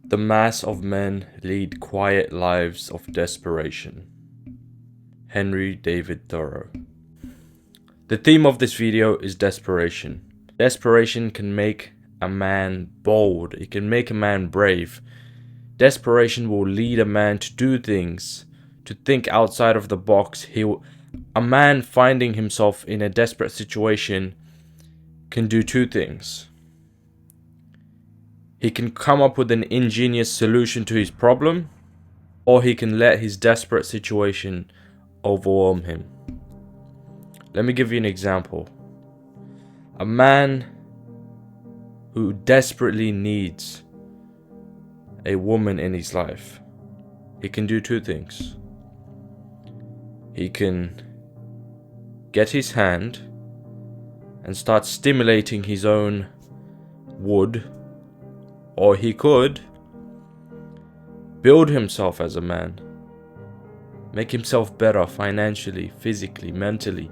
The mass of men lead quiet lives of desperation. Henry David Thoreau. The theme of this video is desperation. Desperation can make a man bold. It can make a man brave. Desperation will lead a man to do things, to think outside of the box. A man finding himself in a desperate situation can do two things. He can come up with an ingenious solution to his problem, or he can let his desperate situation overwhelm him. Let me give you an example. A man who desperately needs a woman in his life, he can do two things. He can get his hand and start stimulating his own wood, or he could build himself as a man, make himself better financially, physically, mentally,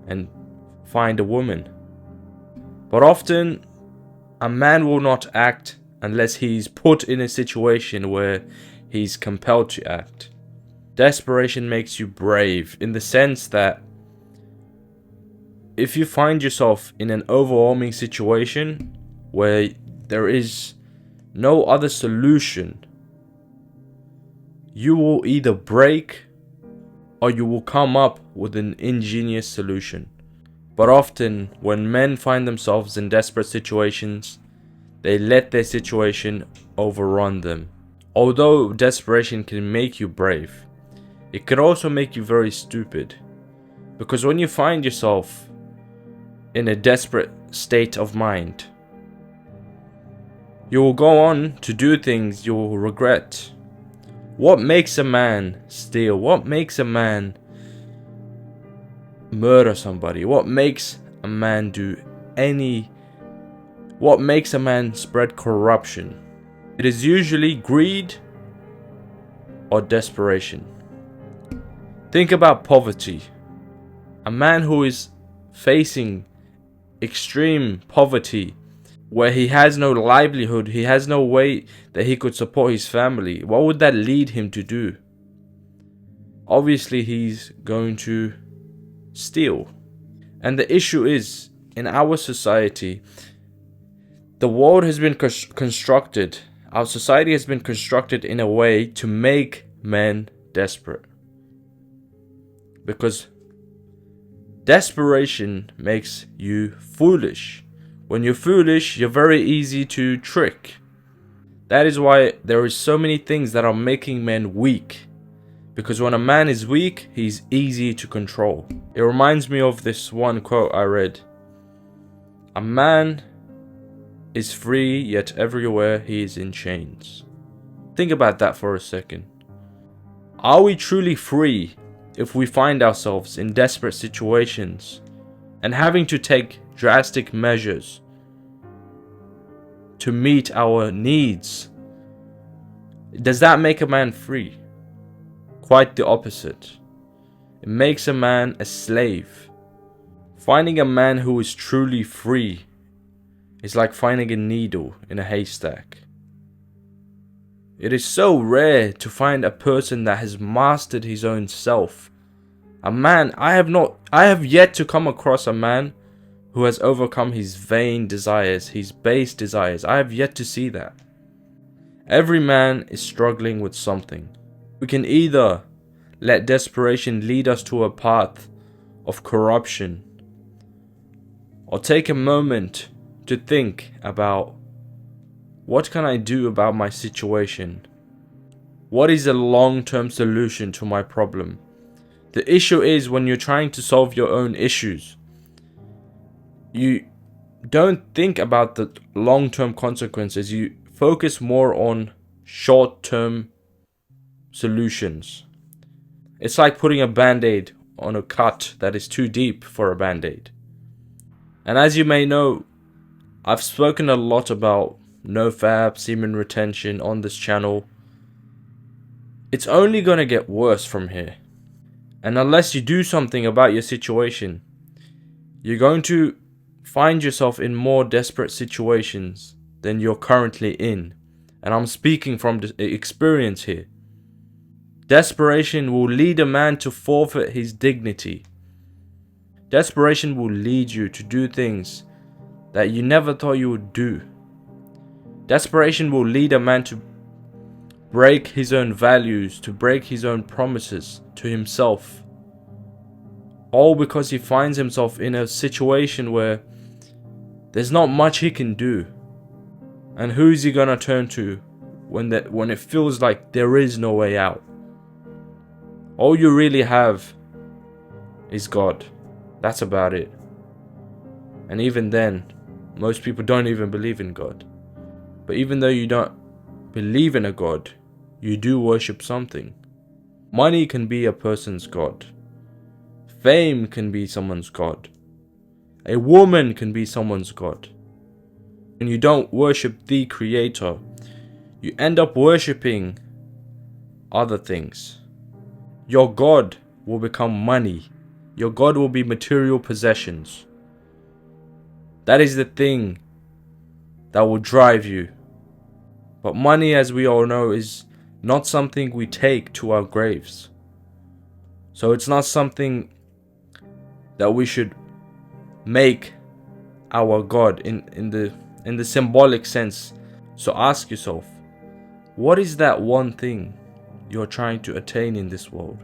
and find a woman. But often, a man will not act unless he's put in a situation where he's compelled to act. Desperation makes you brave in the sense that if you find yourself in an overwhelming situation where there is no other solution, you will either break or you will come up with an ingenious solution. But often, when men find themselves in desperate situations, they let their situation overrun them. Although desperation can make you brave, it can also make you very stupid. Because when you find yourself in a desperate state of mind, you will go on to do things you will regret. What makes a man steal? What makes a man murder somebody? What makes a man what makes a man spread corruption? It is usually greed or desperation. Think about poverty. A man who is facing extreme poverty, where he has no livelihood, he has no way that he could support his family, what would that lead him to do? Obviously, he's going to steal. And the issue is, in our society, the world has been constructed, our society has been constructed in a way to make men desperate. Because desperation makes you foolish. When you're foolish, you're very easy to trick. That is why there is so many things that are making men weak. Because when a man is weak, he's easy to control. It reminds me of this one quote I read. A man is free, yet everywhere he is in chains. Think about that for a second. Are we truly free if we find ourselves in desperate situations and having to take drastic measures to meet our needs? Does that make a man free? Quite the opposite. It makes a man a slave. Finding a man who is truly free is like finding a needle in a haystack. It is so rare to find a person that has mastered his own self. A man, I have yet to come across a man who has overcome his vain desires, his base desires. I have yet to see that. Every man is struggling with something. We can either let desperation lead us to a path of corruption, or take a moment to think about, what can I do about my situation? What is a long-term solution to my problem? The issue is, when you're trying to solve your own issues, you don't think about the long-term consequences. You focus more on short-term solutions. It's like putting a band-aid on a cut that is too deep for a band-aid. And as you may know, I've spoken a lot about nofap, semen retention on this channel. It's only gonna get worse from here. And unless you do something about your situation, you're going to find yourself in more desperate situations than you're currently in. And I'm speaking from experience here. Desperation will lead a man to forfeit his dignity. Desperation will lead you to do things that you never thought you would do. Desperation will lead a man to break his own values, to break his own promises to himself. All because he finds himself in a situation where there's not much he can do. And who is he gonna turn to when it feels like there is no way out? All you really have is God. That's about it. And even then, most people don't even believe in God. But even though you don't believe in a God, you do worship something. Money can be a person's God. Fame can be someone's God. A woman can be someone's God. When you don't worship the Creator, you end up worshipping other things. Your God will become money. Your God will be material possessions. That is the thing that will drive you. But money, as we all know, is not something we take to our graves. So it's not something that we should make our God in the symbolic sense. So ask yourself, what is that one thing you're trying to attain in this world?